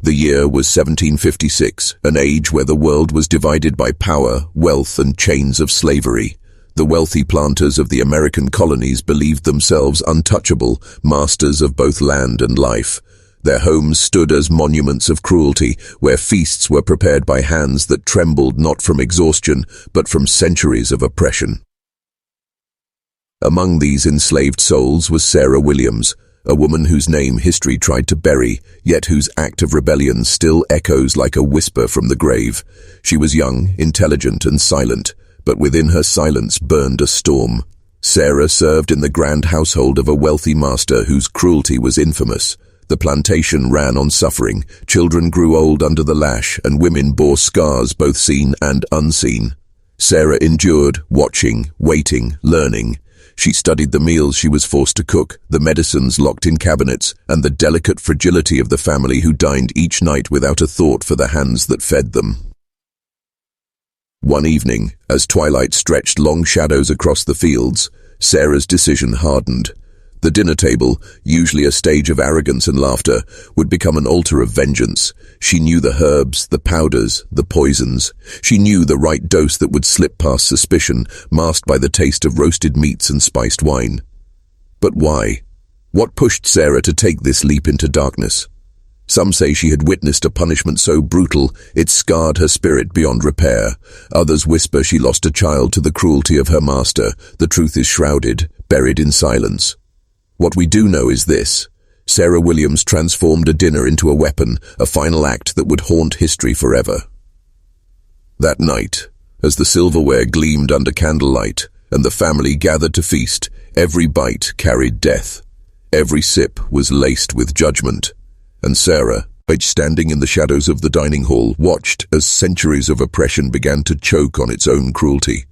The year was 1756, an age where the world was divided by power, wealth, and chains of slavery. The wealthy planters of the American colonies believed themselves untouchable, masters of both land and life. Their homes stood as monuments of cruelty, where feasts were prepared by hands that trembled not from exhaustion, but from centuries of oppression. Among these enslaved souls was Sarah Williams, a woman whose name history tried to bury, yet whose act of rebellion still echoes like a whisper from the grave. She was young, intelligent, and silent, but within her silence burned a storm. Sarah served in the grand household of a wealthy master whose cruelty was infamous. The plantation ran on suffering, children grew old under the lash, and women bore scars both seen and unseen. Sarah endured, watching, waiting, learning. She studied the meals she was forced to cook, the medicines locked in cabinets, and the delicate fragility of the family who dined each night without a thought for the hands that fed them. One evening, as twilight stretched long shadows across the fields, Sarah's decision hardened. The dinner table, usually a stage of arrogance and laughter, would become an altar of vengeance. She knew the herbs, the powders, the poisons. She knew the right dose that would slip past suspicion, masked by the taste of roasted meats and spiced wine. But why? What pushed Sarah to take this leap into darkness? Some say she had witnessed a punishment so brutal it scarred her spirit beyond repair. Others whisper she lost a child to the cruelty of her master. The truth is shrouded, buried in silence. What we do know is this: Sarah Williams transformed a dinner into a weapon, a final act that would haunt history forever. That night, as the silverware gleamed under candlelight and the family gathered to feast, every bite carried death. Every sip was laced with judgment. And Sarah, standing in the shadows of the dining hall, watched as centuries of oppression began to choke on its own cruelty.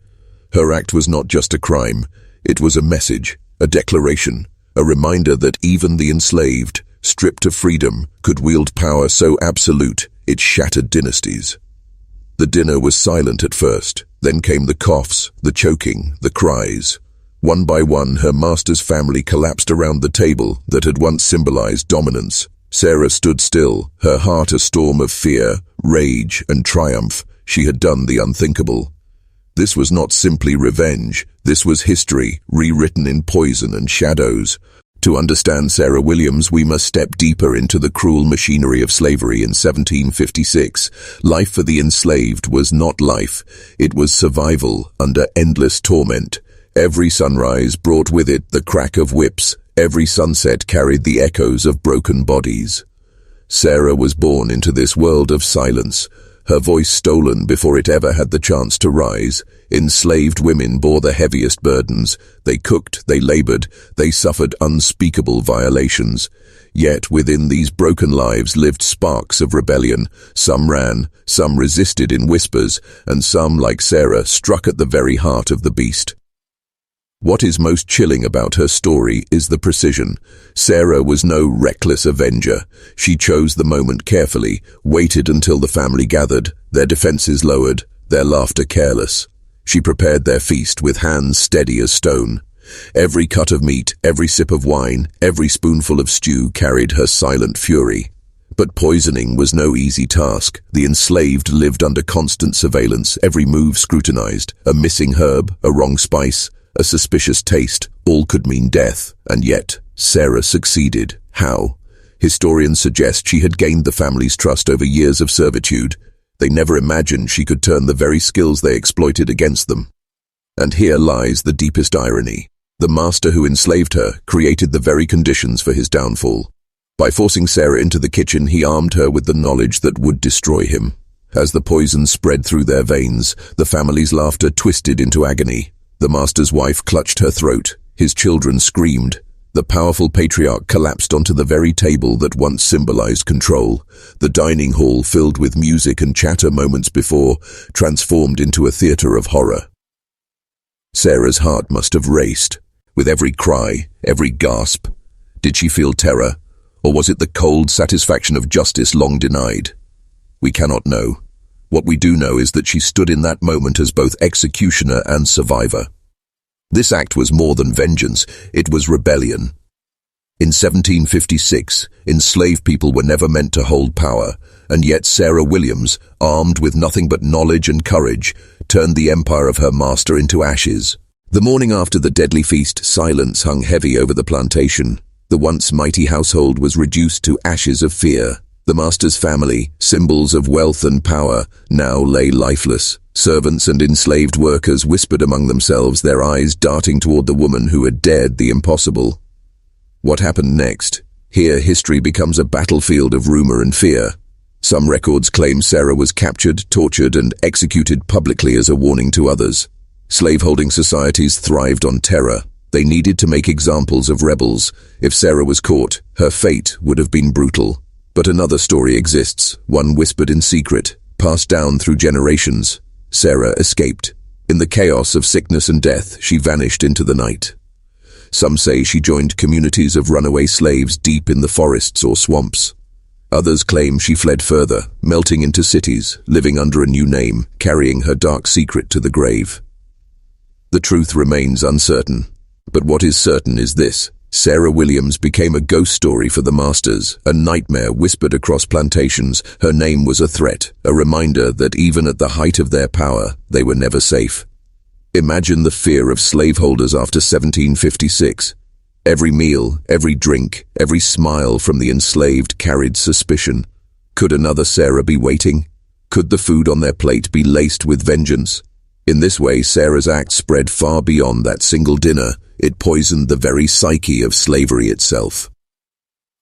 Her act was not just a crime, it was a message, a declaration, a reminder that even the enslaved, stripped of freedom, could wield power so absolute it shattered dynasties. The dinner was silent at first, then came the coughs, the choking, the cries. One by one, her master's family collapsed around the table that had once symbolized dominance. Sarah stood still, her heart a storm of fear, rage, and triumph. She had done the unthinkable. This was not simply revenge. This was history, rewritten in poison and shadows. To understand Sarah Williams, we must step deeper into the cruel machinery of slavery in 1756. Life for the enslaved was not life. It was survival under endless torment. Every sunrise brought with it the crack of whips. Every sunset carried the echoes of broken bodies. Sarah was born into this world of silence, her voice stolen before it ever had the chance to rise. Enslaved women bore the heaviest burdens. They cooked, they labored, they suffered unspeakable violations. Yet within these broken lives lived sparks of rebellion. Some ran, some resisted in whispers, and some, like Sarah, struck at the very heart of the beast. What is most chilling about her story is the precision. Sarah was no reckless avenger. She chose the moment carefully, waited until the family gathered, their defenses lowered, their laughter careless. She prepared their feast with hands steady as stone. Every cut of meat, every sip of wine, every spoonful of stew carried her silent fury. But poisoning was no easy task. The enslaved lived under constant surveillance, every move scrutinized. A missing herb, a wrong spice, a suspicious taste, all could mean death. And yet, Sarah succeeded. How? Historians suggest she had gained the family's trust over years of servitude. They never imagined she could turn the very skills they exploited against them. And here lies the deepest irony. The master who enslaved her created the very conditions for his downfall. By forcing Sarah into the kitchen, he armed her with the knowledge that would destroy him. As the poison spread through their veins, the family's laughter twisted into agony. The master's wife clutched her throat. His children screamed. The powerful patriarch collapsed onto the very table that once symbolized control. The dining hall, filled with music and chatter moments before, transformed into a theater of horror. Sarah's heart must have raced. With every cry, every gasp. Did she feel terror, or was it the cold satisfaction of justice long denied? We cannot know. What we do know is that she stood in that moment as both executioner and survivor. This act was more than vengeance, it was rebellion. In 1756, enslaved people were never meant to hold power, and yet Sarah Williams, armed with nothing but knowledge and courage, turned the empire of her master into ashes. The morning after the deadly feast, silence hung heavy over the plantation. The once mighty household was reduced to ashes of fear. The master's family, symbols of wealth and power, now lay lifeless. Servants and enslaved workers whispered among themselves, their eyes darting toward the woman who had dared the impossible. What happened next? Here history becomes a battlefield of rumor and fear. Some records claim Sarah was captured, tortured, and executed publicly as a warning to others. Slaveholding societies thrived on terror. They needed to make examples of rebels. If Sarah was caught, her fate would have been brutal. But another story exists, one whispered in secret, passed down through generations. Sarah escaped. In the chaos of sickness and death, she vanished into the night. Some say she joined communities of runaway slaves deep in the forests or swamps. Others claim she fled further, melting into cities, living under a new name, carrying her dark secret to the grave. The truth remains uncertain. But what is certain is this: Sarah Williams became a ghost story for the masters, a nightmare whispered across plantations. Her name was a threat, a reminder that even at the height of their power, they were never safe. Imagine the fear of slaveholders after 1756. Every meal, every drink, every smile from the enslaved carried suspicion. Could another Sarah be waiting? Could the food on their plate be laced with vengeance? In this way, Sarah's act spread far beyond that single dinner. It poisoned the very psyche of slavery itself.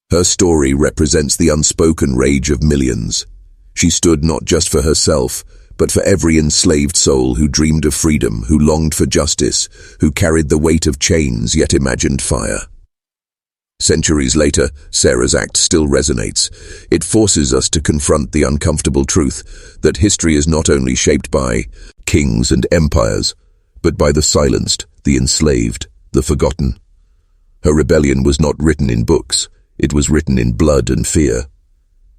Her story represents the unspoken rage of millions. She stood not just for herself, but for every enslaved soul who dreamed of freedom, who longed for justice, who carried the weight of chains yet imagined fire. Centuries later, Sarah's act still resonates. It forces us to confront the uncomfortable truth that history is not only shaped by kings and empires, but by the silenced, the enslaved, the forgotten. Her rebellion was not written in books, it was written in blood and fear.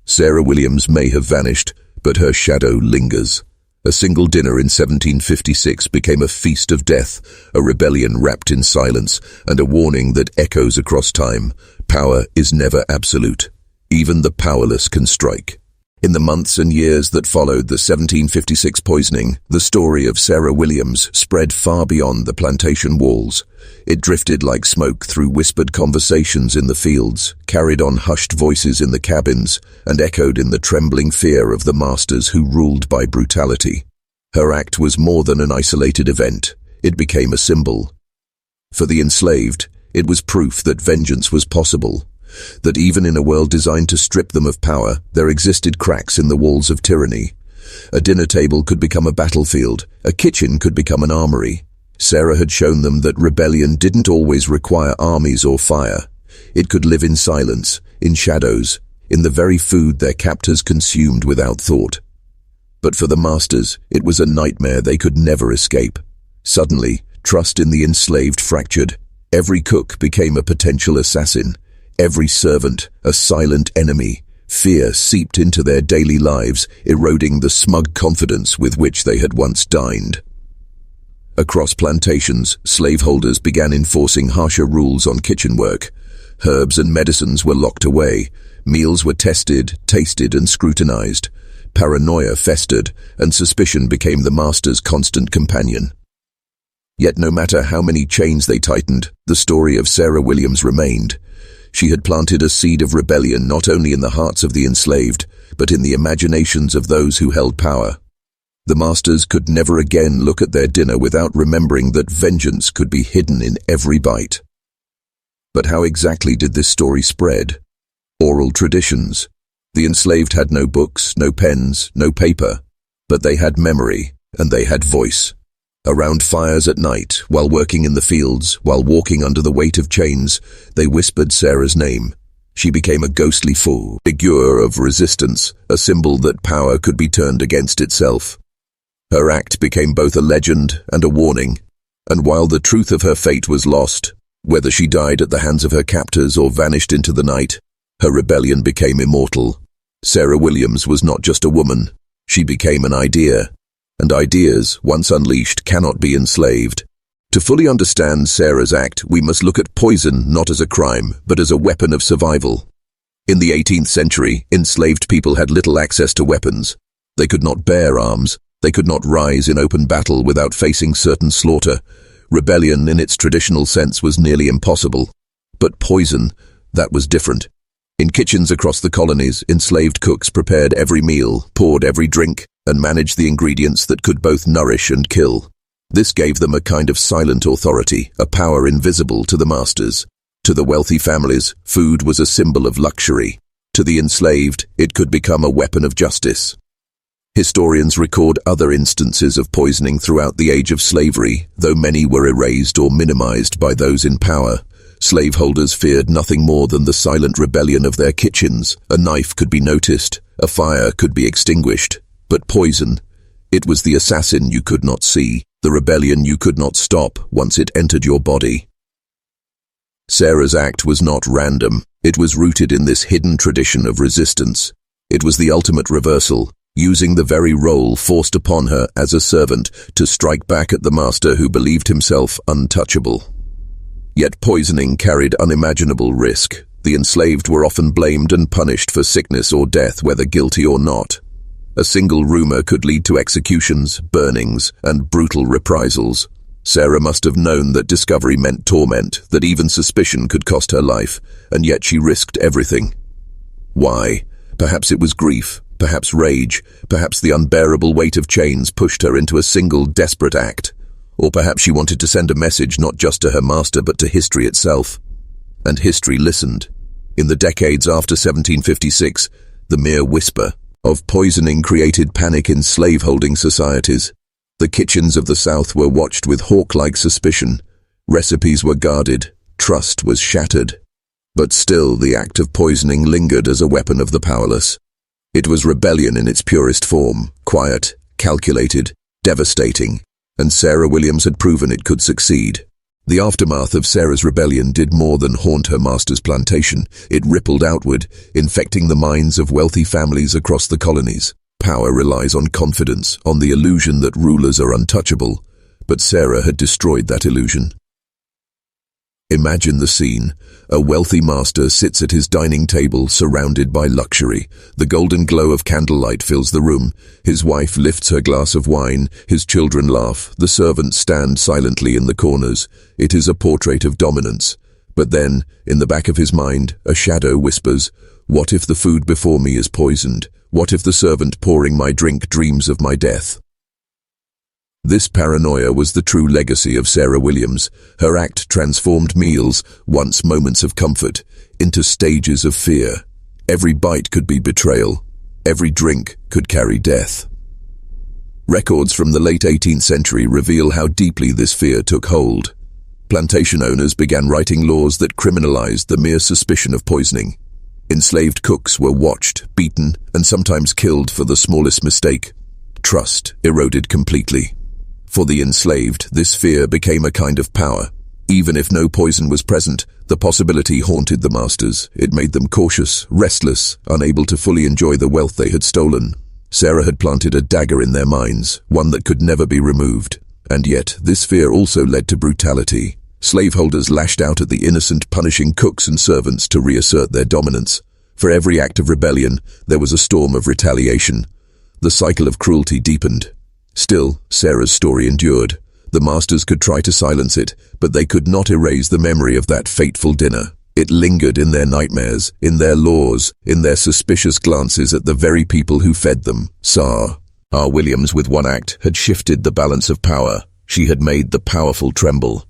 Sarah Williams may have vanished, but her shadow lingers. A single dinner in 1756 became a feast of death, a rebellion wrapped in silence, and a warning that echoes across time. Power is never absolute. Even the powerless can strike. In the months and years that followed the 1756 poisoning, the story of Sarah Williams spread far beyond the plantation walls. It drifted like smoke through whispered conversations in the fields, carried on hushed voices in the cabins, and echoed in the trembling fear of the masters who ruled by brutality. Her act was more than an isolated event. It became a symbol. For the enslaved, it was proof that vengeance was possible. That even in a world designed to strip them of power, there existed cracks in the walls of tyranny. A dinner table could become a battlefield, a kitchen could become an armory. Sarah had shown them that rebellion didn't always require armies or fire. It could live in silence, in shadows, in the very food their captors consumed without thought. But for the masters, it was a nightmare they could never escape. Suddenly, trust in the enslaved fractured. Every cook became a potential assassin. Every servant, a silent enemy. Fear seeped into their daily lives, eroding the smug confidence with which they had once dined. Across plantations, slaveholders began enforcing harsher rules on kitchen work. Herbs and medicines were locked away. Meals were tested, tasted, and scrutinized. Paranoia festered, and suspicion became the master's constant companion. Yet no matter how many chains they tightened, the story of Sarah Williams remained. She had planted a seed of rebellion not only in the hearts of the enslaved, but in the imaginations of those who held power. The masters could never again look at their dinner without remembering that vengeance could be hidden in every bite. But how exactly did this story spread? Oral traditions. The enslaved had no books, no pens, no paper, but they had memory, and they had voice. Around fires at night, while working in the fields, while walking under the weight of chains, they whispered Sarah's name. She became a ghostly figure of resistance, a symbol that power could be turned against itself. Her act became both a legend and a warning, and while the truth of her fate was lost, whether she died at the hands of her captors or vanished into the night, her rebellion became immortal. Sarah Williams was not just a woman, she became an idea. And ideas, once unleashed, cannot be enslaved. To fully understand Sarah's act, we must look at poison not as a crime, but as a weapon of survival. In the 18th century, enslaved people had little access to weapons. They could not bear arms. They could not rise in open battle without facing certain slaughter. Rebellion in its traditional sense was nearly impossible. But poison, that was different. In kitchens across the colonies, enslaved cooks prepared every meal, poured every drink, and managed the ingredients that could both nourish and kill. This gave them a kind of silent authority, a power invisible to the masters. To the wealthy families, food was a symbol of luxury. To the enslaved, it could become a weapon of justice. Historians record other instances of poisoning throughout the age of slavery, though many were erased or minimized by those in power. Slaveholders feared nothing more than the silent rebellion of their kitchens. A knife could be noticed, a fire could be extinguished. But poison, it was the assassin you could not see, the rebellion you could not stop once it entered your body. Sarah's act was not random. It was rooted in this hidden tradition of resistance. It was the ultimate reversal, using the very role forced upon her as a servant to strike back at the master who believed himself untouchable. Yet poisoning carried unimaginable risk. The enslaved were often blamed and punished for sickness or death, whether guilty or not. A single rumor could lead to executions, burnings, and brutal reprisals. Sarah must have known that discovery meant torment, that even suspicion could cost her life, and yet she risked everything. Why? Perhaps it was grief, perhaps rage, perhaps the unbearable weight of chains pushed her into a single desperate act. Or perhaps she wanted to send a message not just to her master but to history itself. And history listened. In the decades after 1756, the mere whisper of poisoning created panic in slaveholding societies. The kitchens of the South were watched with hawk-like suspicion. Recipes were guarded. Trust was shattered. But still, the act of poisoning lingered as a weapon of the powerless. It was rebellion in its purest form, quiet, calculated, devastating, and Sarah Williams had proven it could succeed. The aftermath of Sarah's rebellion did more than haunt her master's plantation. It rippled outward, infecting the minds of wealthy families across the colonies. Power relies on confidence, on the illusion that rulers are untouchable, but Sarah had destroyed that illusion. Imagine the scene. A wealthy master sits at his dining table surrounded by luxury. The golden glow of candlelight fills the room. His wife lifts her glass of wine. His children laugh. The servants stand silently in the corners. It is a portrait of dominance. But then, in the back of his mind, a shadow whispers, "What if the food before me is poisoned? What if the servant pouring my drink dreams of my death?" This paranoia was the true legacy of Sarah Williams. Her act transformed meals, once moments of comfort, into stages of fear. Every bite could be betrayal. Every drink could carry death. Records from the late 18th century reveal how deeply this fear took hold. Plantation owners began writing laws that criminalized the mere suspicion of poisoning. Enslaved cooks were watched, beaten, and sometimes killed for the smallest mistake. Trust eroded completely. For the enslaved, this fear became a kind of power. Even if no poison was present, the possibility haunted the masters. It made them cautious, restless, unable to fully enjoy the wealth they had stolen. Sarah had planted a dagger in their minds, one that could never be removed. And yet, this fear also led to brutality. Slaveholders lashed out at the innocent, punishing cooks and servants to reassert their dominance. For every act of rebellion, there was a storm of retaliation. The cycle of cruelty deepened. Still, Sarah's story endured. The masters could try to silence it, but they could not erase the memory of that fateful dinner. It lingered in their nightmares, in their laws, in their suspicious glances at the very people who fed them. Sarah Williams, with one act, had shifted the balance of power. She had made the powerful tremble.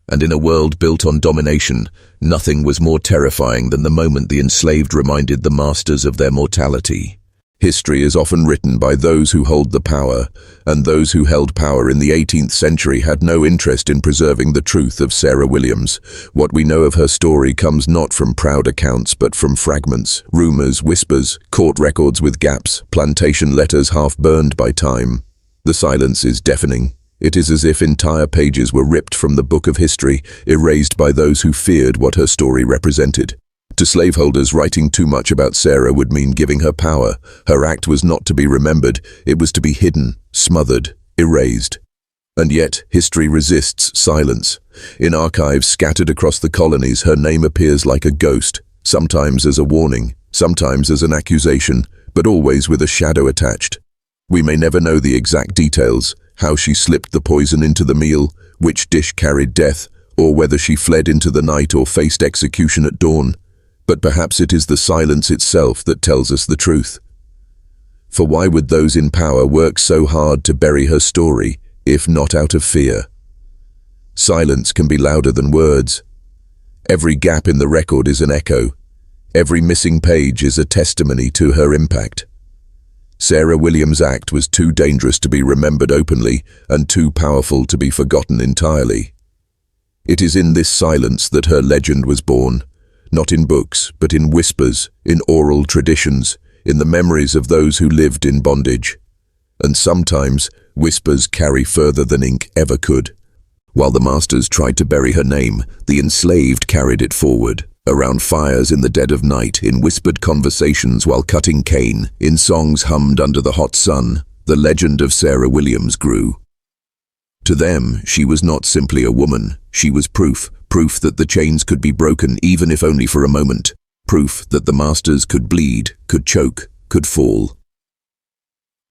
And in a world built on domination, nothing was more terrifying than the moment the enslaved reminded the masters of their mortality. History is often written by those who hold the power, and those who held power in the 18th century had no interest in preserving the truth of Sarah Williams. What we know of her story comes not from proud accounts, but from fragments, rumors, whispers, court records with gaps, plantation letters half burned by time. The silence is deafening. It is as if entire pages were ripped from the book of history, erased by those who feared what her story represented. To slaveholders, writing too much about Sarah would mean giving her power. Her act was not to be remembered, it was to be hidden, smothered, erased. And yet, history resists silence. In archives scattered across the colonies, her name appears like a ghost, sometimes as a warning, sometimes as an accusation, but always with a shadow attached. We may never know the exact details, how she slipped the poison into the meal, which dish carried death, or whether she fled into the night or faced execution at dawn. But perhaps it is the silence itself that tells us the truth. For why would those in power work so hard to bury her story, if not out of fear? Silence can be louder than words. Every gap in the record is an echo. Every missing page is a testimony to her impact. Sarah Williams' act was too dangerous to be remembered openly and too powerful to be forgotten entirely. It is in this silence that her legend was born, not in books, but in whispers, in oral traditions, in the memories of those who lived in bondage. And sometimes, whispers carry further than ink ever could. While the masters tried to bury her name, the enslaved carried it forward, around fires in the dead of night, in whispered conversations while cutting cane, in songs hummed under the hot sun. The legend of Sarah Williams grew. To them, she was not simply a woman. She was proof that the chains could be broken even if only for a moment. Proof that the masters could bleed, could choke, could fall.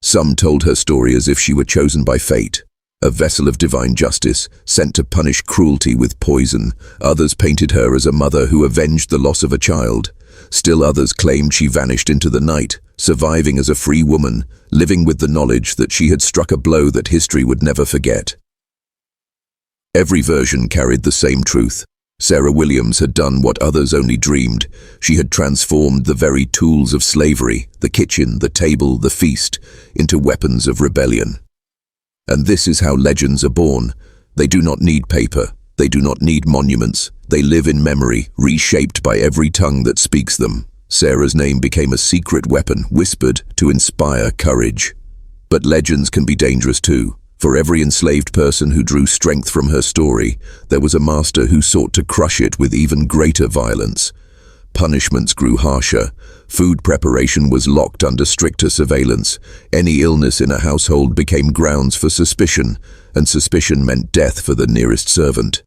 Some told her story as if she were chosen by fate, a vessel of divine justice, sent to punish cruelty with poison. Others painted her as a mother who avenged the loss of a child. Still others claimed she vanished into the night, surviving as a free woman, living with the knowledge that she had struck a blow that history would never forget. Every version carried the same truth. Sarah Williams had done what others only dreamed. She had transformed the very tools of slavery, the kitchen, the table, the feast, into weapons of rebellion. And this is how legends are born. They do not need paper. They do not need monuments. They live in memory, reshaped by every tongue that speaks them. Sarah's name became a secret weapon, whispered to inspire courage. But legends can be dangerous too. For every enslaved person who drew strength from her story, there was a master who sought to crush it with even greater violence. Punishments grew harsher. Food preparation was locked under stricter surveillance. Any illness in a household became grounds for suspicion, and suspicion meant death for the nearest servant.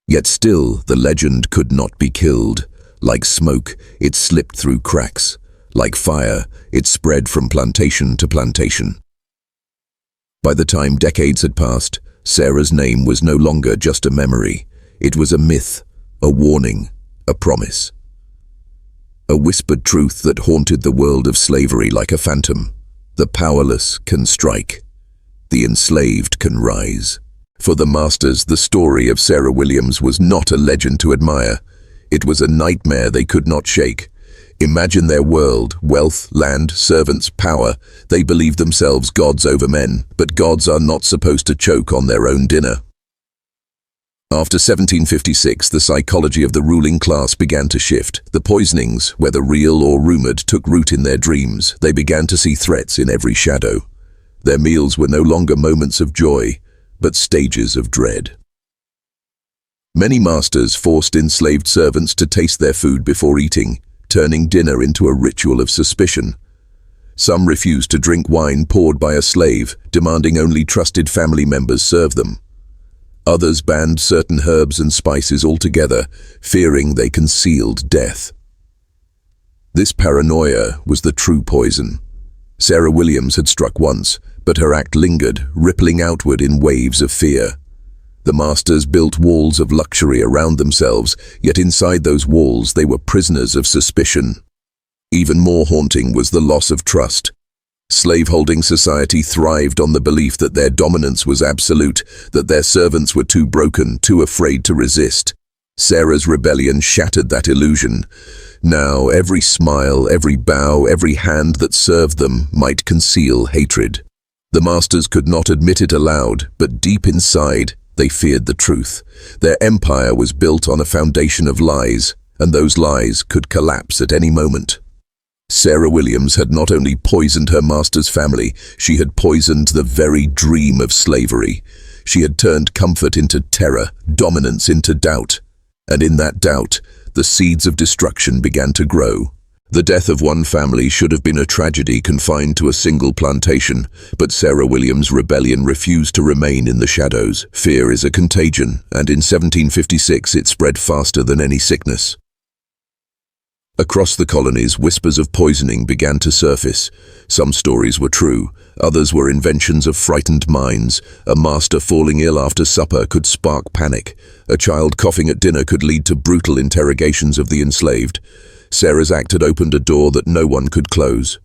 Yet still, the legend could not be killed. Like smoke, it slipped through cracks. Like fire, it spread from plantation to plantation. By the time decades had passed, Sarah's name was no longer just a memory. It was a myth, a warning, a promise. A whispered truth that haunted the world of slavery like a phantom. The powerless can strike. The enslaved can rise. For the masters, the story of Sarah Williams was not a legend to admire. It was a nightmare they could not shake. Imagine their world, wealth, land, servants, power. They believed themselves gods over men, but gods are not supposed to choke on their own dinner. After 1756, the psychology of the ruling class began to shift. The poisonings, whether real or rumored, took root in their dreams. They began to see threats in every shadow. Their meals were no longer moments of joy, but stages of dread. Many masters forced enslaved servants to taste their food before eating, turning dinner into a ritual of suspicion. Some refused to drink wine poured by a slave, demanding only trusted family members serve them. Others banned certain herbs and spices altogether, fearing they concealed death. This paranoia was the true poison. Sarah Williams had struck once, but her act lingered, rippling outward in waves of fear. The masters built walls of luxury around themselves, yet inside those walls they were prisoners of suspicion. Even more haunting was the loss of trust. Slaveholding society thrived on the belief that their dominance was absolute, that their servants were too broken, too afraid to resist. Sarah's rebellion shattered that illusion. Now every smile, every bow, every hand that served them might conceal hatred. The masters could not admit it aloud, but deep inside, they feared the truth. Their empire was built on a foundation of lies, and those lies could collapse at any moment. Sarah Williams had not only poisoned her master's family, she had poisoned the very dream of slavery. She had turned comfort into terror, dominance into doubt. And in that doubt, the seeds of destruction began to grow. The death of one family should have been a tragedy confined to a single plantation, but Sarah Williams' rebellion refused to remain in the shadows. Fear is a contagion, and in 1756 it spread faster than any sickness. Across the colonies, whispers of poisoning began to surface. Some stories were true, others were inventions of frightened minds. A master falling ill after supper could spark panic. A child coughing at dinner could lead to brutal interrogations of the enslaved. Sarah's act had opened a door that no one could close.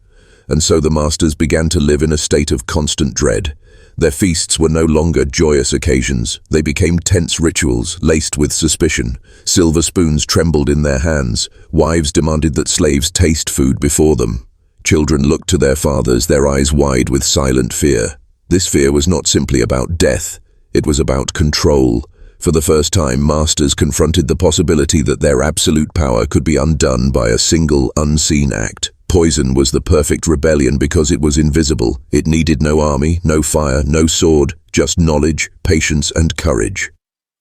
And so the masters began to live in a state of constant dread. Their feasts were no longer joyous occasions. They became tense rituals, laced with suspicion. Silver spoons trembled in their hands. Wives demanded that slaves taste food before them. Children looked to their fathers, their eyes wide with silent fear. This fear was not simply about death. It was about control. For the first time, masters confronted the possibility that their absolute power could be undone by a single, unseen act. Poison was the perfect rebellion because it was invisible. It needed no army, no fire, no sword, just knowledge, patience, and courage.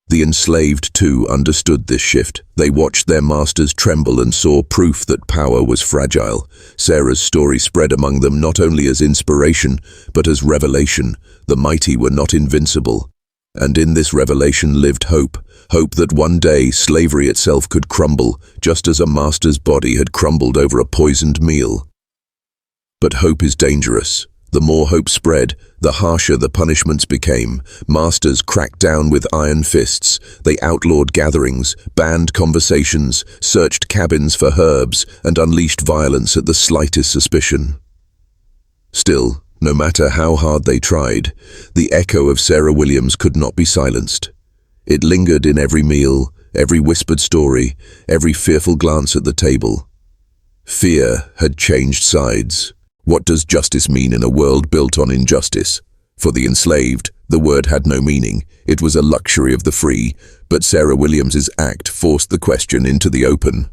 The enslaved, too, understood this shift. They watched their masters tremble and saw proof that power was fragile. Sarah's story spread among them not only as inspiration, but as revelation. The mighty were not invincible. And in this revelation lived hope. Hope that one day slavery itself could crumble, just as a master's body had crumbled over a poisoned meal. But hope is dangerous. The more hope spread, the harsher the punishments became. Masters cracked down with iron fists. They outlawed gatherings, banned conversations, searched cabins for herbs, and unleashed violence at the slightest suspicion. Still, no matter how hard they tried, the echo of Sarah Williams could not be silenced. It lingered in every meal, every whispered story, every fearful glance at the table. Fear had changed sides. What does justice mean in a world built on injustice? For the enslaved, the word had no meaning. It was a luxury of the free, but Sarah Williams's act forced the question into the open.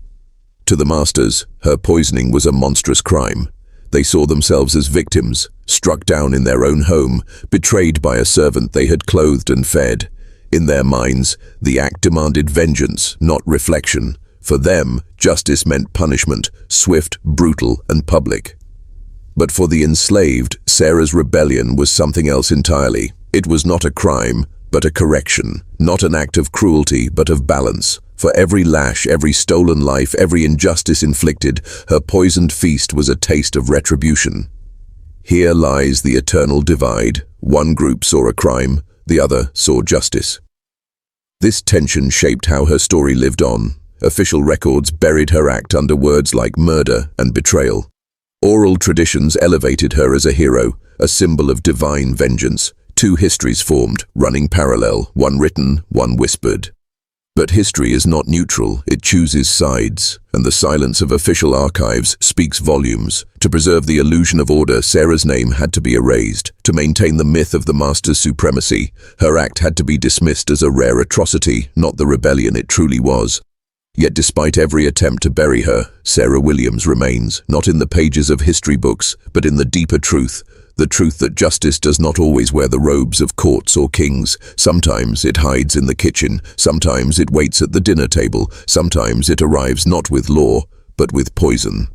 To the masters, her poisoning was a monstrous crime. They saw themselves as victims, struck down in their own home, betrayed by a servant they had clothed and fed. In their minds, the act demanded vengeance, not reflection. For them, justice meant punishment, swift, brutal, and public. But for the enslaved, Sarah's rebellion was something else entirely. It was not a crime, but a correction. Not an act of cruelty, but of balance. For every lash, every stolen life, every injustice inflicted, her poisoned feast was a taste of retribution. Here lies the eternal divide. One group saw a crime, the other saw justice. This tension shaped how her story lived on. Official records buried her act under words like murder and betrayal. Oral traditions elevated her as a hero, a symbol of divine vengeance. Two histories formed, running parallel, one written, one whispered. But history is not neutral, it chooses sides, and the silence of official archives speaks volumes. To preserve the illusion of order, Sarah's name had to be erased. To maintain the myth of the master's supremacy, her act had to be dismissed as a rare atrocity, not the rebellion it truly was. Yet despite every attempt to bury her, Sarah Williams remains, not in the pages of history books, but in the deeper truth. The truth that justice does not always wear the robes of courts or kings. Sometimes it hides in the kitchen, sometimes it waits at the dinner table, sometimes it arrives not with law, but with poison.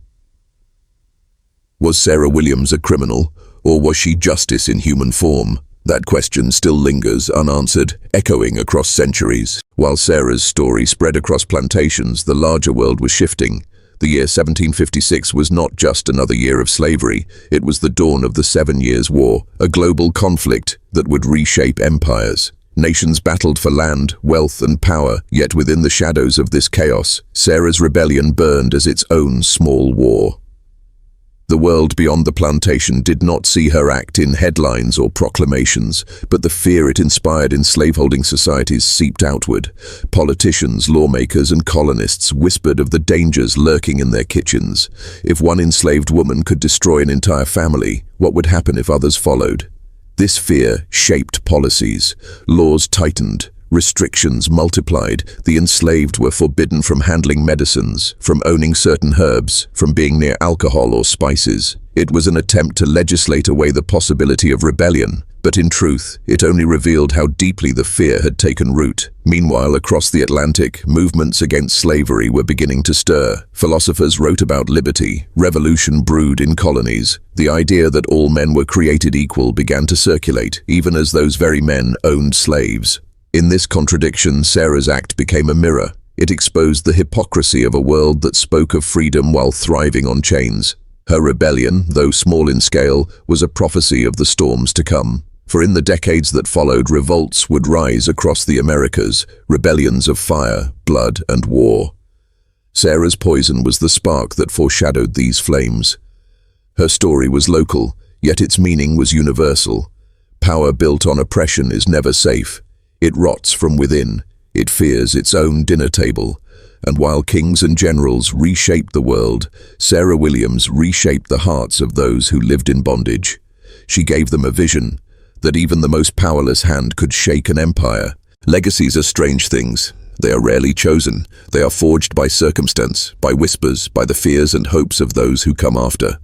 Was Sarah Williams a criminal, or was she justice in human form? That question still lingers unanswered, echoing across centuries. While Sarah's story spread across plantations, the larger world was shifting. The year 1756 was not just another year of slavery, it was the dawn of the 7 Years' War, a global conflict that would reshape empires. Nations battled for land, wealth, and power, yet within the shadows of this chaos, Sarah's rebellion burned as its own small war. The world beyond the plantation did not see her act in headlines or proclamations, but the fear it inspired in slaveholding societies seeped outward. Politicians, lawmakers, and colonists whispered of the dangers lurking in their kitchens. If one enslaved woman could destroy an entire family, what would happen if others followed? This fear shaped policies. Laws tightened. Restrictions multiplied. The enslaved were forbidden from handling medicines, from owning certain herbs, from being near alcohol or spices. It was an attempt to legislate away the possibility of rebellion, But in truth, it only revealed how deeply the fear had taken root. Meanwhile, across the Atlantic, movements against slavery were beginning to stir. Philosophers wrote about liberty. Revolution brewed in colonies. The idea that all men were created equal began to circulate, even as those very men owned slaves. In this contradiction, Sarah's act became a mirror. It exposed the hypocrisy of a world that spoke of freedom while thriving on chains. Her rebellion, though small in scale, was a prophecy of the storms to come. For in the decades that followed, revolts would rise across the Americas, rebellions of fire, blood, and war. Sarah's poison was the spark that foreshadowed these flames. Her story was local, yet its meaning was universal. Power built on oppression is never safe. It rots from within. It fears its own dinner table. And while kings and generals reshaped the world, Sarah Williams reshaped the hearts of those who lived in bondage. She gave them a vision that even the most powerless hand could shake an empire. Legacies are strange things. They are rarely chosen. They are forged by circumstance, by whispers, by the fears and hopes of those who come after.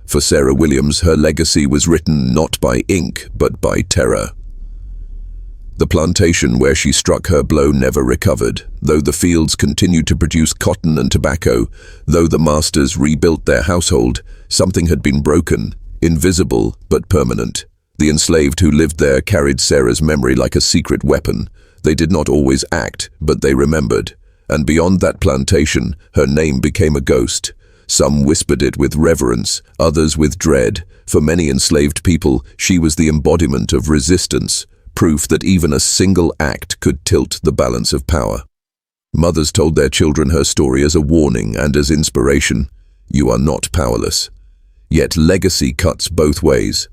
For Sarah Williams, her legacy was written not by ink, but by terror. The plantation where she struck her blow never recovered. Though the fields continued to produce cotton and tobacco, though the masters rebuilt their household, something had been broken, invisible but permanent. The enslaved who lived there carried Sarah's memory like a secret weapon. They did not always act, but they remembered. And beyond that plantation, her name became a ghost. Some whispered it with reverence, others with dread. For many enslaved people, she was the embodiment of resistance, proof that even a single act could tilt the balance of power. Mothers told their children her story as a warning and as inspiration. You are not powerless. Yet legacy cuts both ways.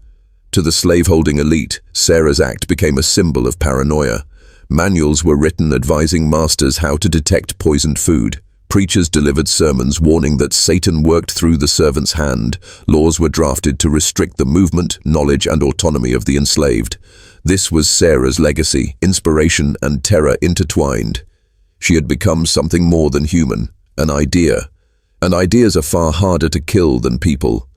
To the slaveholding elite, Sarah's act became a symbol of paranoia. Manuals were written advising masters how to detect poisoned food. Preachers delivered sermons warning that Satan worked through the servant's hand. Laws were drafted to restrict the movement, knowledge, and autonomy of the enslaved. This was Sarah's legacy, inspiration and terror intertwined. She had become something more than human, an idea. And ideas are far harder to kill than people.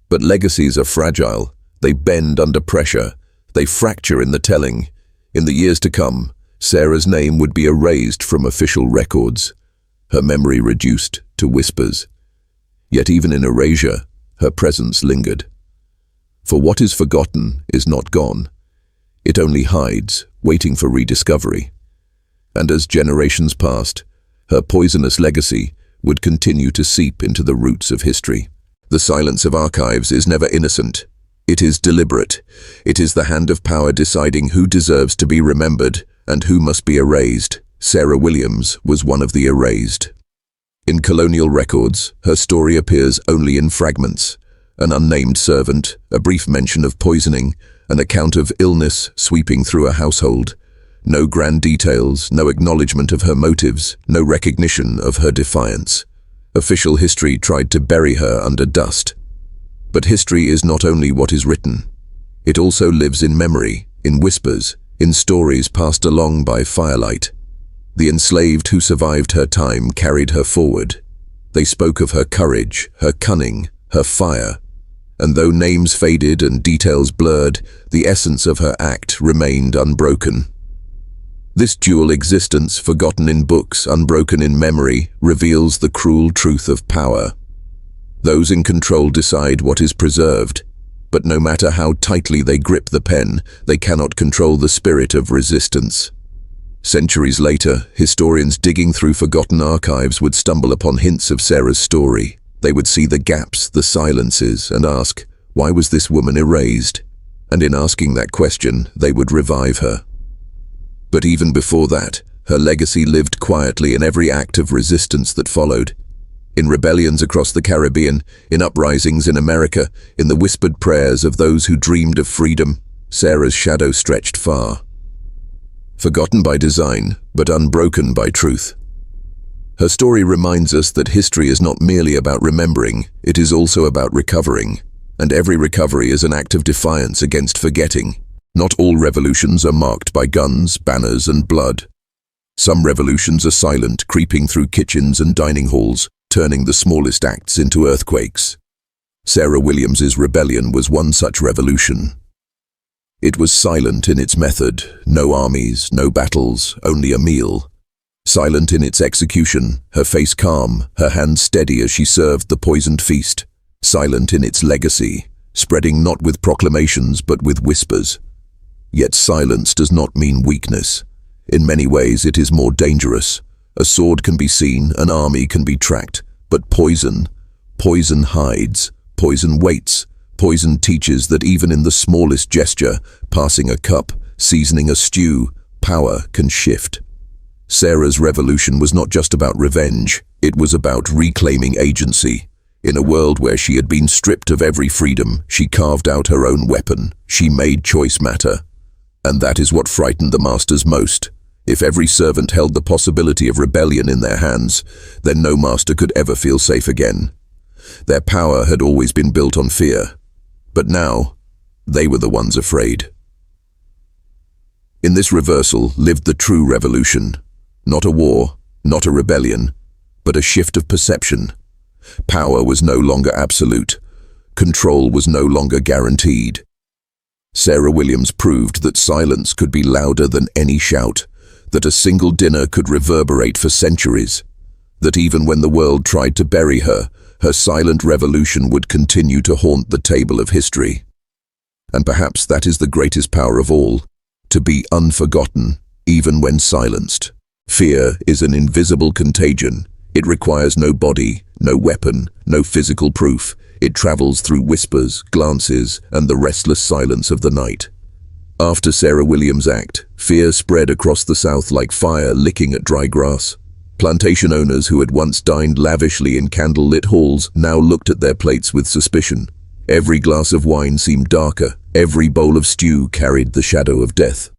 But legacies are fragile. They bend under pressure. They fracture in the telling. In the years to come, Sarah's name would be erased from official records, her memory reduced to whispers. Yet even in erasure, her presence lingered. For what is forgotten is not gone. It only hides, waiting for rediscovery. And as generations passed, her poisonous legacy would continue to seep into the roots of history. The silence of archives is never innocent. It is deliberate. It is the hand of power deciding who deserves to be remembered and who must be erased. Sarah Williams was one of the erased. In colonial records, her story appears only in fragments. An unnamed servant, a brief mention of poisoning, an account of illness sweeping through a household. No grand details, no acknowledgement of her motives, no recognition of her defiance. Official history tried to bury her under dust. But history is not only what is written. It also lives in memory, in whispers, in stories passed along by firelight. The enslaved who survived her time carried her forward. They spoke of her courage, her cunning, her fire. And though names faded and details blurred, the essence of her act remained unbroken. This dual existence, forgotten in books, unbroken in memory, reveals the cruel truth of power. Those in control decide what is preserved, but no matter how tightly they grip the pen, they cannot control the spirit of resistance. Centuries later, historians digging through forgotten archives would stumble upon hints of Sarah's story. They would see the gaps, the silences, and ask, why was this woman erased? And in asking that question, they would revive her. But even before that, her legacy lived quietly in every act of resistance that followed. In rebellions across the Caribbean, in uprisings in America, in the whispered prayers of those who dreamed of freedom, Sarah's shadow stretched far. Forgotten by design, but unbroken by truth. Her story reminds us that history is not merely about remembering, it is also about recovering. And every recovery is an act of defiance against forgetting. Not all revolutions are marked by guns, banners, and blood. Some revolutions are silent, creeping through kitchens and dining halls, turning the smallest acts into earthquakes. Sarah Williams's rebellion was one such revolution. It was silent in its method, no armies, no battles, only a meal. Silent in its execution, her face calm, her hands steady as she served the poisoned feast. Silent in its legacy, spreading not with proclamations but with whispers. Yet silence does not mean weakness. In many ways it is more dangerous. A sword can be seen, an army can be tracked, but poison hides, poison waits. Poison teaches that even in the smallest gesture, passing a cup, seasoning a stew, power can shift. Sarah's revolution was not just about revenge, it was about reclaiming agency. In a world where she had been stripped of every freedom, she carved out her own weapon. She made choice matter. And that is what frightened the masters most. If every servant held the possibility of rebellion in their hands, then no master could ever feel safe again. Their power had always been built on fear. But now, they were the ones afraid. In this reversal lived the true revolution. Not a war, not a rebellion, but a shift of perception. Power was no longer absolute. Control was no longer guaranteed. Sarah Williams proved that silence could be louder than any shout, that a single dinner could reverberate for centuries, that even when the world tried to bury her, her silent revolution would continue to haunt the table of history. And perhaps that is the greatest power of all, to be unforgotten, even when silenced. Fear is an invisible contagion. It requires no body, no weapon, no physical proof. It travels through whispers, glances, and the restless silence of the night. After Sarah Williams' act, fear spread across the South like fire licking at dry grass. Plantation owners who had once dined lavishly in candle-lit halls now looked at their plates with suspicion. Every glass of wine seemed darker. Every bowl of stew carried the shadow of death.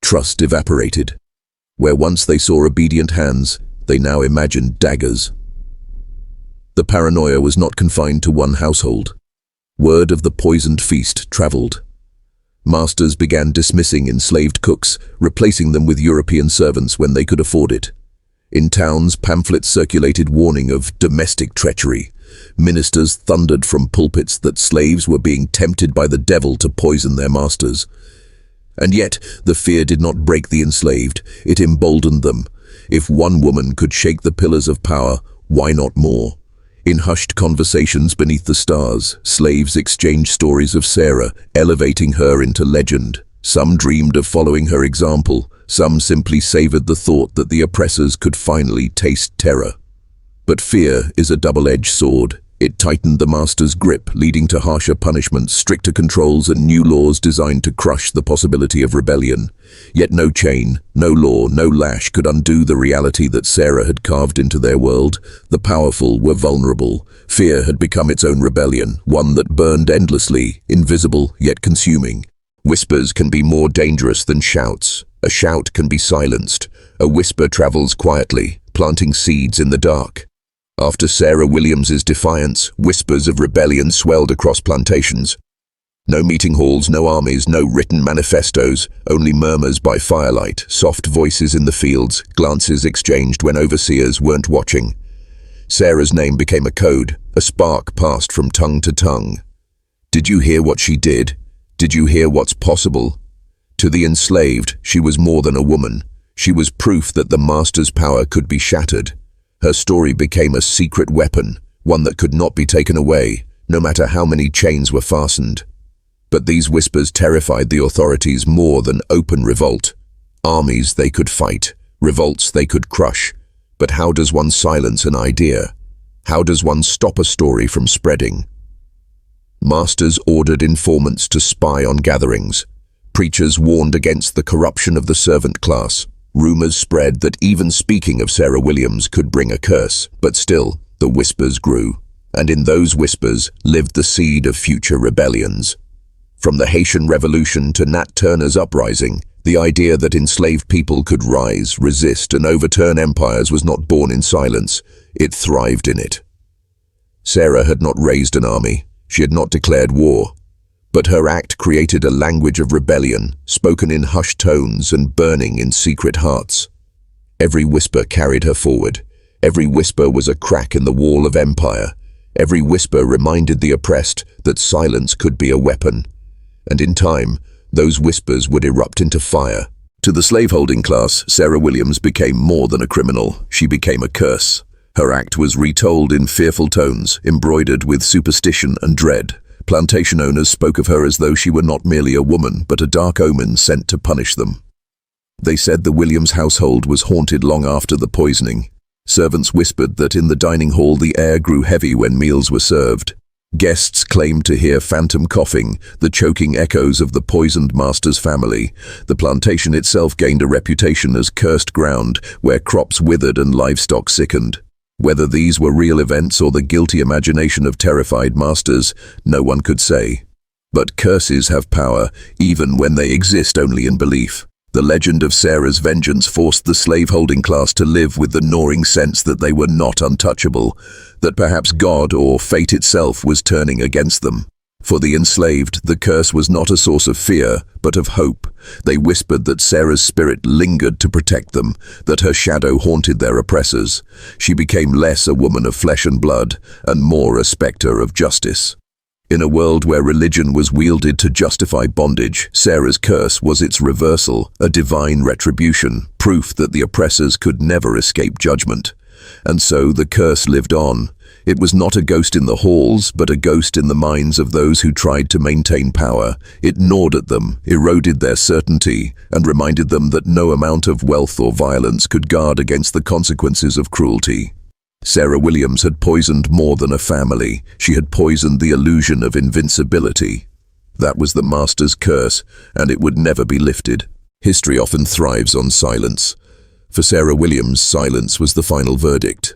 Trust evaporated. Where once they saw obedient hands, they now imagined daggers. The paranoia was not confined to one household. Word of the poisoned feast traveled. Masters began dismissing enslaved cooks, replacing them with European servants when they could afford it. In towns, pamphlets circulated warning of domestic treachery. Ministers thundered from pulpits that slaves were being tempted by the devil to poison their masters. And yet, the fear did not break the enslaved, it emboldened them. If one woman could shake the pillars of power, why not more? In hushed conversations beneath the stars, slaves exchanged stories of Sarah, elevating her into legend. Some dreamed of following her example, some simply savored the thought that the oppressors could finally taste terror. But fear is a double-edged sword. It tightened the master's grip, leading to harsher punishments, stricter controls, and new laws designed to crush the possibility of rebellion. Yet no chain, no law, no lash could undo the reality that Sarah had carved into their world. The powerful were vulnerable. Fear had become its own rebellion, one that burned endlessly, invisible yet consuming. Whispers can be more dangerous than shouts. A shout can be silenced. A whisper travels quietly, planting seeds in the dark. After Sarah Williams's defiance, whispers of rebellion swelled across plantations. No meeting halls, no armies, no written manifestos, only murmurs by firelight, soft voices in the fields, glances exchanged when overseers weren't watching. Sarah's name became a code, a spark passed from tongue to tongue. Did you hear what she did? Did you hear what's possible? To the enslaved, she was more than a woman. She was proof that the master's power could be shattered. Her story became a secret weapon, one that could not be taken away, no matter how many chains were fastened. But these whispers terrified the authorities more than open revolt. Armies they could fight, revolts they could crush. But how does one silence an idea? How does one stop a story from spreading? Masters ordered informants to spy on gatherings. Preachers warned against the corruption of the servant class. Rumors spread that even speaking of Sarah Williams could bring a curse, but still, the whispers grew. And in those whispers lived the seed of future rebellions. From the Haitian Revolution to Nat Turner's uprising, the idea that enslaved people could rise, resist, and overturn empires was not born in silence. It thrived in it. Sarah had not raised an army. She had not declared war. But her act created a language of rebellion, spoken in hushed tones and burning in secret hearts. Every whisper carried her forward. Every whisper was a crack in the wall of empire. Every whisper reminded the oppressed that silence could be a weapon. and in time, those whispers would erupt into fire. To the slaveholding class, Sarah Williams became more than a criminal. She became a curse. Her act was retold in fearful tones, embroidered with superstition and dread. Plantation owners spoke of her as though she were not merely a woman, but a dark omen sent to punish them. They said the Williams household was haunted long after the poisoning. Servants whispered that in the dining hall the air grew heavy when meals were served. Guests claimed to hear phantom coughing, the choking echoes of the poisoned master's family. The plantation itself gained a reputation as cursed ground, where crops withered and livestock sickened. Whether these were real events or the guilty imagination of terrified masters, no one could say. But curses have power, even when they exist only in belief. The legend of Sarah's vengeance forced the slaveholding class to live with the gnawing sense that they were not untouchable, that perhaps God or fate itself was turning against them. For the enslaved, the curse was not a source of fear, but of hope. They whispered that Sarah's spirit lingered to protect them, that her shadow haunted their oppressors. She became less a woman of flesh and blood, and more a spectre of justice. In a world where religion was wielded to justify bondage, Sarah's curse was its reversal, a divine retribution, proof that the oppressors could never escape judgment. And so the curse lived on. It was not a ghost in the halls, but a ghost in the minds of those who tried to maintain power. It gnawed at them, eroded their certainty, and reminded them that no amount of wealth or violence could guard against the consequences of cruelty. Sarah Williams had poisoned more than a family. She had poisoned the illusion of invincibility. That was the master's curse, and it would never be lifted. History often thrives on silence. For Sarah Williams, silence was the final verdict.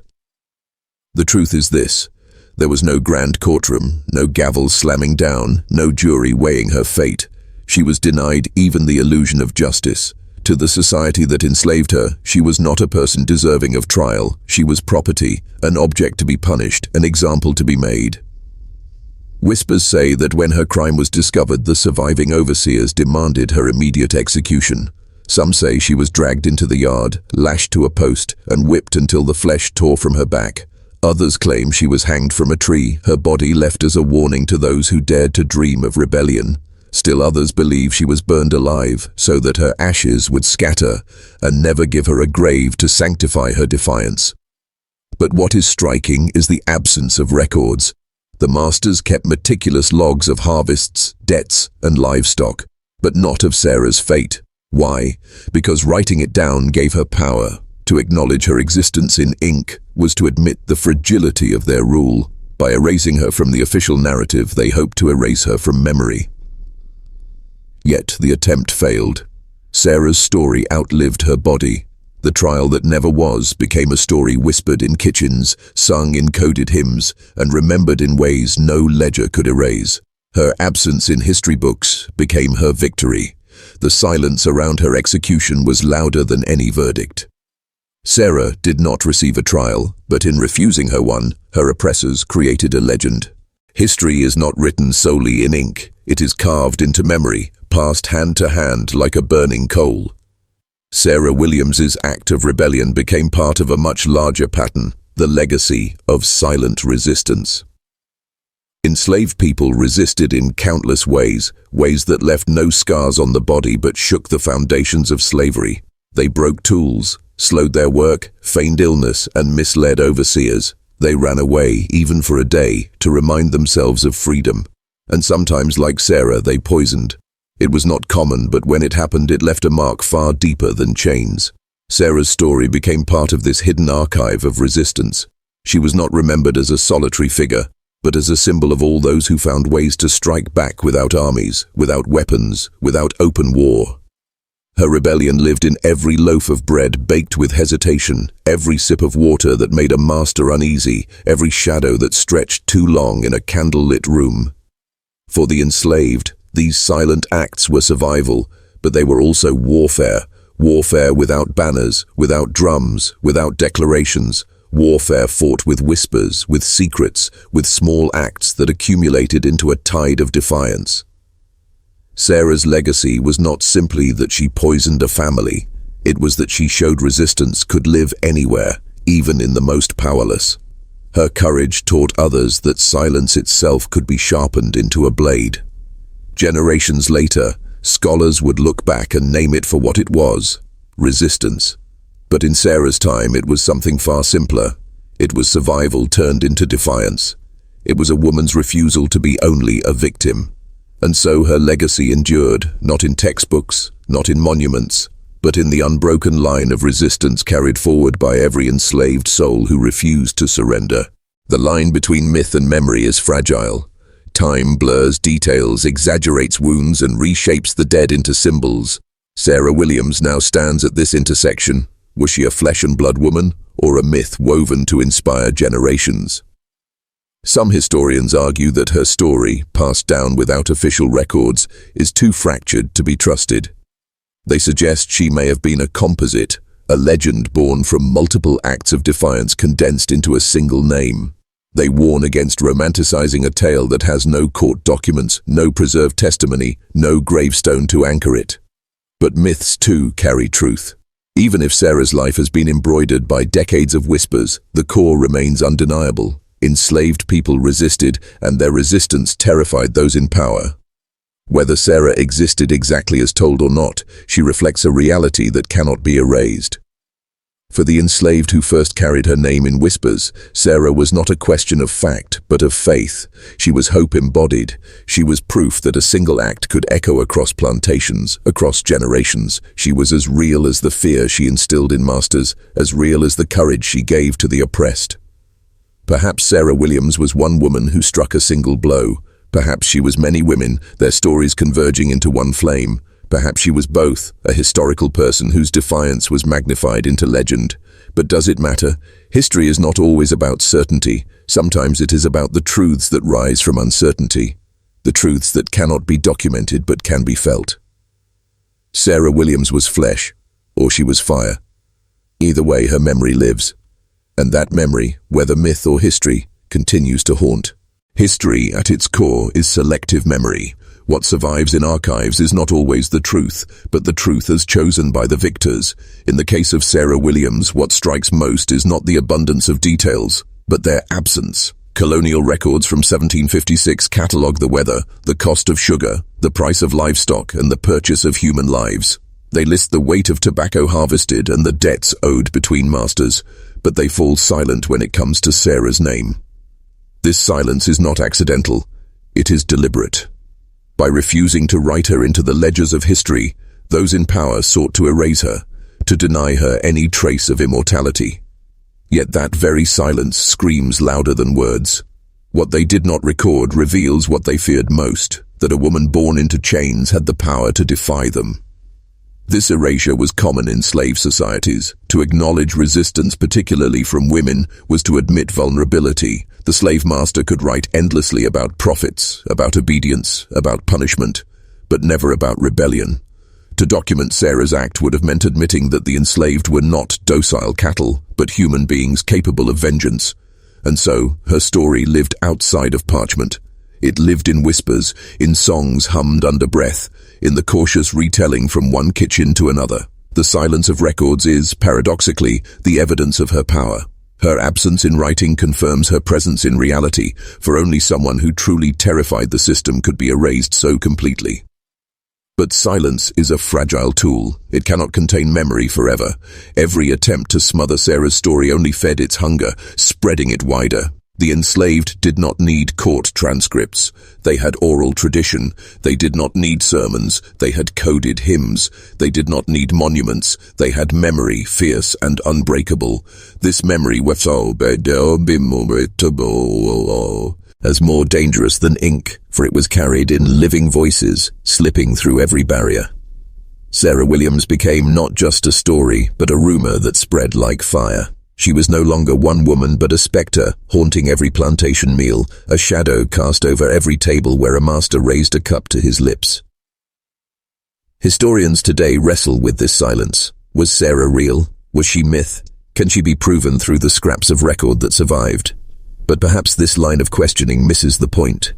The truth is this: there was no grand courtroom, no gavel slamming down, no jury weighing her fate. She was denied even the illusion of justice. To the society that enslaved her, she was not a person deserving of trial. She was property, an object to be punished, an example to be made. Whispers say that when her crime was discovered, the surviving overseers demanded her immediate execution. Some say she was dragged into the yard, lashed to a post, and whipped until the flesh tore from her back. Others claim she was hanged from a tree, her body left as a warning to those who dared to dream of rebellion. Still others believe she was burned alive, so that her ashes would scatter and never give her a grave to sanctify her defiance. But what is striking is the absence of records. The masters kept meticulous logs of harvests, debts, and livestock, but not of Sarah's fate. Why? Because writing it down gave her power. To acknowledge her existence in ink was to admit the fragility of their rule. By erasing her from the official narrative, they hoped to erase her from memory. Yet the attempt failed. Sarah's story outlived her body. The trial that never was became a story whispered in kitchens, sung in coded hymns, and remembered in ways no ledger could erase. Her absence in history books became her victory. The silence around her execution was louder than any verdict. Sarah did not receive a trial, but in refusing her one, her oppressors created a legend. History is not written solely in ink. It is carved into memory, passed hand to hand like a burning coal. Sarah Williams's act of rebellion became part of a much larger pattern, the legacy of silent resistance. Enslaved people resisted in countless ways, ways that left no scars on the body but shook the foundations of slavery. They broke tools, slowed their work, feigned illness, and misled overseers. They ran away, even for a day, to remind themselves of freedom. And sometimes, like Sarah, they poisoned. It was not common, but when it happened, it left a mark far deeper than chains. Sarah's story became part of this hidden archive of resistance. She was not remembered as a solitary figure, but as a symbol of all those who found ways to strike back without armies, without weapons, without open war. Her rebellion lived in every loaf of bread baked with hesitation, every sip of water that made a master uneasy, every shadow that stretched too long in a candle-lit room. For the enslaved, these silent acts were survival, but they were also warfare. Warfare without banners, without drums, without declarations. Warfare fought with whispers, with secrets, with small acts that accumulated into a tide of defiance. Sarah's legacy was not simply that she poisoned a family. It was that she showed resistance could live anywhere, even in the most powerless. Her courage taught others that silence itself could be sharpened into a blade. Generations later, scholars would look back and name it for what it was: resistance. But in Sarah's time, it was something far simpler. It was survival turned into defiance. It was a woman's refusal to be only a victim. And so her legacy endured, not in textbooks, not in monuments, but in the unbroken line of resistance carried forward by every enslaved soul who refused to surrender. The line between myth and memory is fragile. Time blurs details, exaggerates wounds, and reshapes the dead into symbols. Sarah Williams now stands at this intersection. Was she a flesh and blood woman, or a myth woven to inspire generations? Some historians argue that her story, passed down without official records, is too fractured to be trusted. They suggest she may have been a composite, a legend born from multiple acts of defiance condensed into a single name. They warn against romanticizing a tale that has no court documents, no preserved testimony, no gravestone to anchor it. But myths too carry truth. Even if Sarah's life has been embroidered by decades of whispers, the core remains undeniable. Enslaved people resisted, and their resistance terrified those in power. Whether Sarah existed exactly as told or not, she reflects a reality that cannot be erased. For the enslaved who first carried her name in whispers, Sarah was not a question of fact, but of faith. She was hope embodied. She was proof that a single act could echo across plantations, across generations. She was as real as the fear she instilled in masters, as real as the courage she gave to the oppressed. Perhaps Sarah Williams was one woman who struck a single blow. Perhaps she was many women, their stories converging into one flame. Perhaps she was both, a historical person whose defiance was magnified into legend. But does it matter? History is not always about certainty. Sometimes it is about the truths that rise from uncertainty. The truths that cannot be documented but can be felt. Sarah Williams was flesh, or she was fire. Either way, her memory lives. And that memory, whether myth or history, continues to haunt. History, at its core, is selective memory. What survives in archives is not always the truth, but the truth as chosen by the victors. In the case of Sarah Williams, what strikes most is not the abundance of details, but their absence. Colonial records from 1756 catalogue the weather, the cost of sugar, the price of livestock, and the purchase of human lives. They list the weight of tobacco harvested and the debts owed between masters, but they fall silent when it comes to Sarah's name. This silence is not accidental, it is deliberate. By refusing to write her into the ledgers of history, those in power sought to erase her, to deny her any trace of immortality. Yet that very silence screams louder than words. What they did not record reveals what they feared most, that a woman born into chains had the power to defy them. This erasure was common in slave societies. To acknowledge resistance, particularly from women, was to admit vulnerability. The slave master could write endlessly about profits, about obedience, about punishment, but never about rebellion. To document Sarah's act would have meant admitting that the enslaved were not docile cattle, but human beings capable of vengeance. And so, her story lived outside of parchment. It lived in whispers, in songs hummed under breath, in the cautious retelling from one kitchen to another. The silence of records is, paradoxically, the evidence of her power. Her absence in writing confirms her presence in reality, for only someone who truly terrified the system could be erased so completely. But silence is a fragile tool. It cannot contain memory forever. Every attempt to smother Sarah's story only fed its hunger, spreading it wider. The enslaved did not need court transcripts. They had oral tradition. They did not need sermons. They had coded hymns. They did not need monuments. They had memory, fierce and unbreakable. This memory was as more dangerous than ink, for it was carried in living voices, slipping through every barrier. Sarah Williams became not just a story, but a rumor that spread like fire. She was no longer one woman but a spectre, haunting every plantation meal, a shadow cast over every table where a master raised a cup to his lips. Historians today wrestle with this silence. Was Sarah real? Was she myth? Can she be proven through the scraps of record that survived? But perhaps this line of questioning misses the point.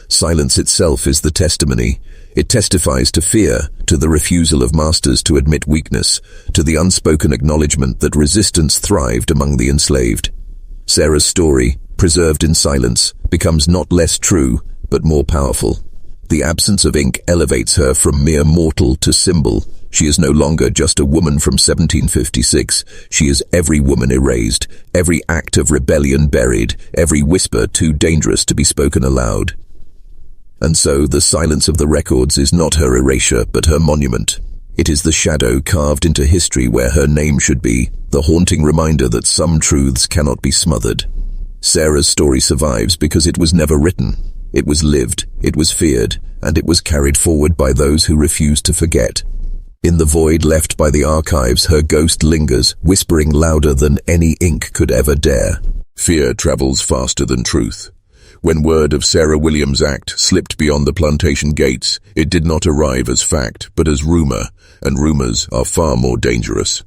Silence itself is the testimony. It testifies to fear, to the refusal of masters to admit weakness, to the unspoken acknowledgement that resistance thrived among the enslaved. Sarah's story, preserved in silence, becomes not less true, but more powerful. The absence of ink elevates her from mere mortal to symbol. She is no longer just a woman from 1756. She is every woman erased, every act of rebellion buried, every whisper too dangerous to be spoken aloud. And so the silence of the records is not her erasure, but her monument. It is the shadow carved into history where her name should be, the haunting reminder that some truths cannot be smothered. Sarah's story survives because it was never written. It was lived, it was feared, and it was carried forward by those who refused to forget. In the void left by the archives, her ghost lingers, whispering louder than any ink could ever dare. Fear travels faster than truth. When word of Sarah Williams' act slipped beyond the plantation gates, it did not arrive as fact, but as rumor, and rumors are far more dangerous.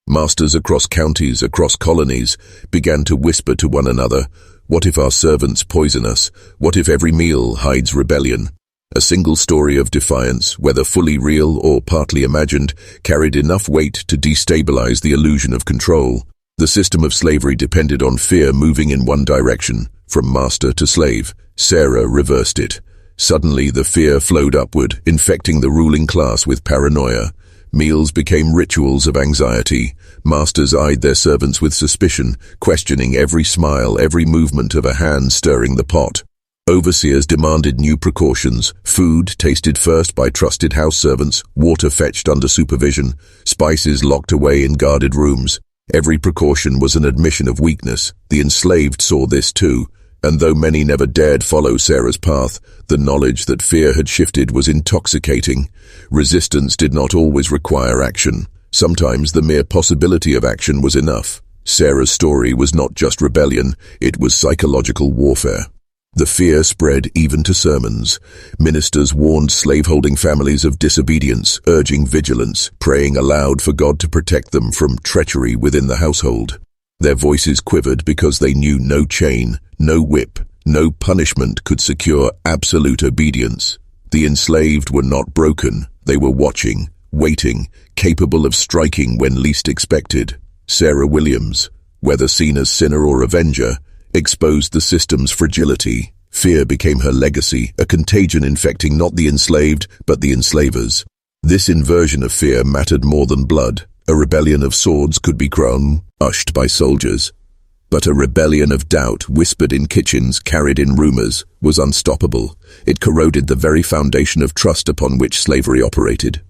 Masters across counties, across colonies, began to whisper to one another, "What if our servants poison us? What if every meal hides rebellion?" A single story of defiance, whether fully real or partly imagined, carried enough weight to destabilize the illusion of control. The system of slavery depended on fear moving in one direction, from master to slave. Sarah reversed it. Suddenly the fear flowed upward, infecting the ruling class with paranoia. Meals became rituals of anxiety. Masters eyed their servants with suspicion, questioning every smile, every movement of a hand stirring the pot. Overseers demanded new precautions, food tasted first by trusted house servants, water fetched under supervision, spices locked away in guarded rooms. Every precaution was an admission of weakness. The enslaved saw this too, and though many never dared follow Sarah's path, the knowledge that fear had shifted was intoxicating. Resistance did not always require action. Sometimes the mere possibility of action was enough. Sarah's story was not just rebellion, it was psychological warfare. The fear spread even to sermons. Ministers warned slaveholding families of disobedience, urging vigilance, praying aloud for God to protect them from treachery within the household. Their voices quivered because they knew no chain, no whip, no punishment could secure absolute obedience. The enslaved were not broken. They were watching, waiting, capable of striking when least expected. Sarah Williams, whether seen as sinner or avenger, exposed the system's fragility. Fear became her legacy, a contagion infecting not the enslaved, but the enslavers. This inversion of fear mattered more than blood. A rebellion of swords could be hushed by soldiers. But a rebellion of doubt, whispered in kitchens, carried in rumors, was unstoppable. It corroded the very foundation of trust upon which slavery operated.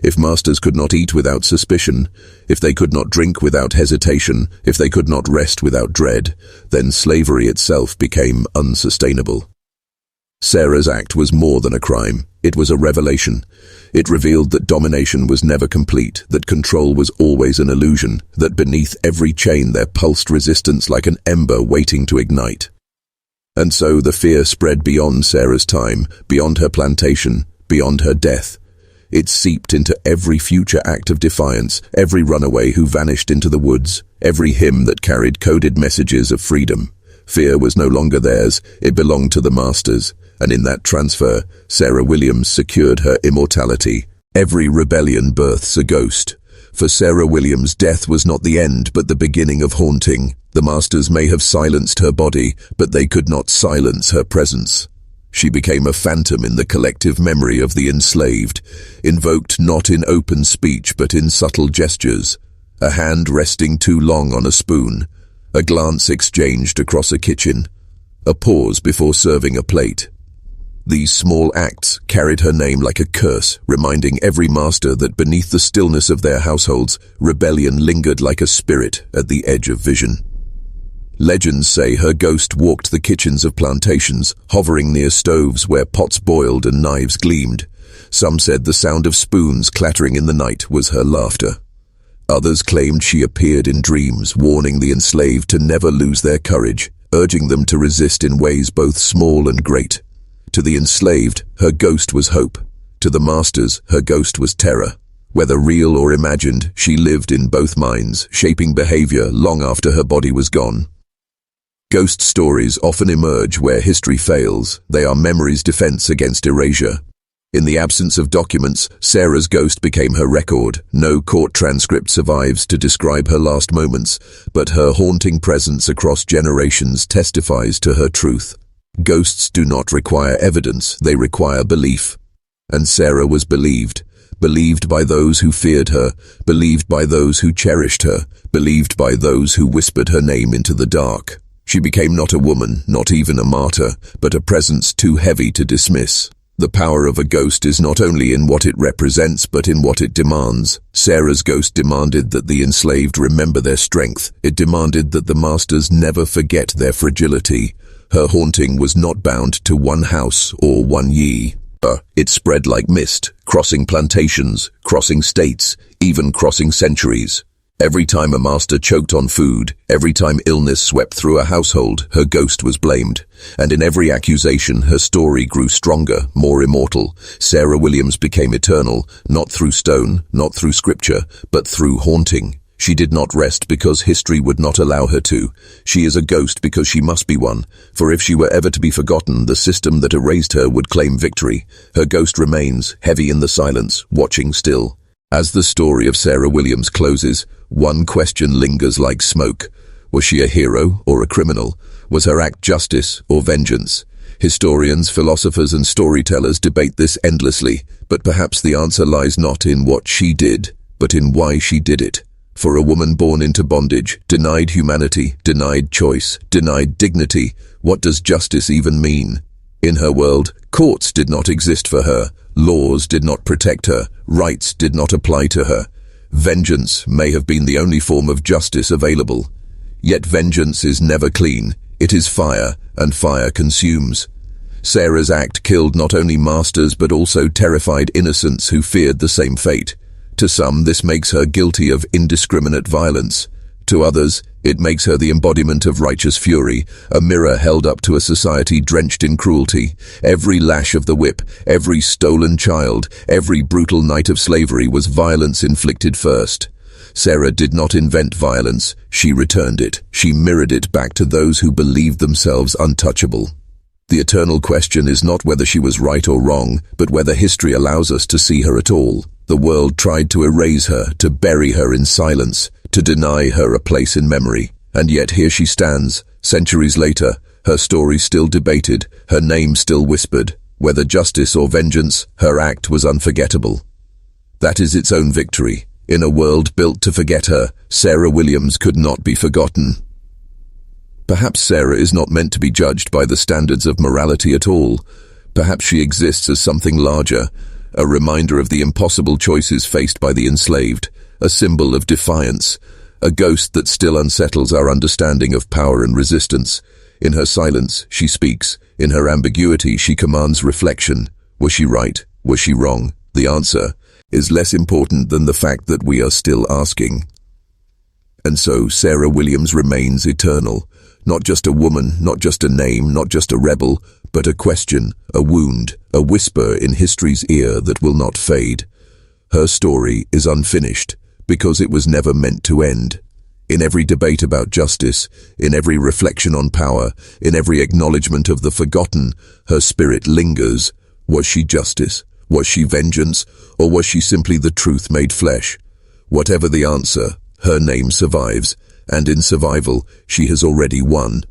If masters could not eat without suspicion, if they could not drink without hesitation, if they could not rest without dread, then slavery itself became unsustainable. Sarah's act was more than a crime. It was a revelation. It revealed that domination was never complete, that control was always an illusion, that beneath every chain there pulsed resistance like an ember waiting to ignite. And so the fear spread beyond Sarah's time, beyond her plantation, beyond her death. It seeped into every future act of defiance, every runaway who vanished into the woods, every hymn that carried coded messages of freedom. Fear was no longer theirs, it belonged to the masters, and in that transfer, Sarah Williams secured her immortality. Every rebellion births a ghost. For Sarah Williams, death was not the end, but the beginning of haunting. The masters may have silenced her body, but they could not silence her presence. She became a phantom in the collective memory of the enslaved, invoked not in open speech but in subtle gestures, a hand resting too long on a spoon, a glance exchanged across a kitchen, a pause before serving a plate. These small acts carried her name like a curse, reminding every master that beneath the stillness of their households, rebellion lingered like a spirit at the edge of vision. Legends say her ghost walked the kitchens of plantations, hovering near stoves where pots boiled and knives gleamed. Some said the sound of spoons clattering in the night was her laughter. Others claimed she appeared in dreams, warning the enslaved to never lose their courage, urging them to resist in ways both small and great. To the enslaved, her ghost was hope. To the masters, her ghost was terror. Whether real or imagined, she lived in both minds, shaping behavior long after her body was gone. Ghost stories often emerge where history fails. They are memory's defense against erasure. In the absence of documents, Sarah's ghost became her record. No court transcript survives to describe her last moments, but her haunting presence across generations testifies to her truth. Ghosts do not require evidence, they require belief. And Sarah was believed. Believed by those who feared her, believed by those who cherished her, believed by those who whispered her name into the dark. She became not a woman, not even a martyr, but a presence too heavy to dismiss. The power of a ghost is not only in what it represents, but in what it demands. Sarah's ghost demanded that the enslaved remember their strength. It demanded that the masters never forget their fragility. Her haunting was not bound to one house or one ye. It spread like mist, crossing plantations, crossing states, even crossing centuries. Every time a master choked on food, every time illness swept through a household, her ghost was blamed. And in every accusation, her story grew stronger, more immortal. Sarah Williams became eternal, not through stone, not through scripture, but through haunting. She did not rest because history would not allow her to. She is a ghost because she must be one. For if she were ever to be forgotten, the system that erased her would claim victory. Her ghost remains, heavy in the silence, watching still. As the story of Sarah Williams closes, one question lingers like smoke. Was she a hero or a criminal? Was her act justice or vengeance? Historians, philosophers, and storytellers debate this endlessly, but perhaps the answer lies not in what she did, but in why she did it. For a woman born into bondage, denied humanity, denied choice, denied dignity, what does justice even mean? In her world, courts did not exist for her, laws did not protect her, rights did not apply to her. Vengeance may have been the only form of justice available. Yet vengeance is never clean, it is fire, and fire consumes. Sarah's act killed not only masters but also terrified innocents who feared the same fate. To some, this makes her guilty of indiscriminate violence. To others, it makes her the embodiment of righteous fury, a mirror held up to a society drenched in cruelty. Every lash of the whip, every stolen child, every brutal night of slavery was violence inflicted first. Sarah did not invent violence, she returned it. She mirrored it back to those who believed themselves untouchable. The eternal question is not whether she was right or wrong, but whether history allows us to see her at all. The world tried to erase her, to bury her in silence, to deny her a place in memory. And yet here she stands, centuries later, her story still debated, her name still whispered. Whether justice or vengeance, her act was unforgettable. That is its own victory. In a world built to forget her, Sarah Williams could not be forgotten. Perhaps Sarah is not meant to be judged by the standards of morality at all. Perhaps she exists as something larger, a reminder of the impossible choices faced by the enslaved, a symbol of defiance, a ghost that still unsettles our understanding of power and resistance. In her silence, she speaks. In her ambiguity, she commands reflection. Was she right? Was she wrong? The answer is less important than the fact that we are still asking. And so Sarah Williams remains eternal. Not just a woman, not just a name, not just a rebel, but a question, a wound, a whisper in history's ear that will not fade. Her story is unfinished because it was never meant to end. In every debate about justice, in every reflection on power, in every acknowledgement of the forgotten, her spirit lingers. Was she justice? Was she vengeance? Or was she simply the truth made flesh? Whatever the answer, her name survives, and in survival, she has already won.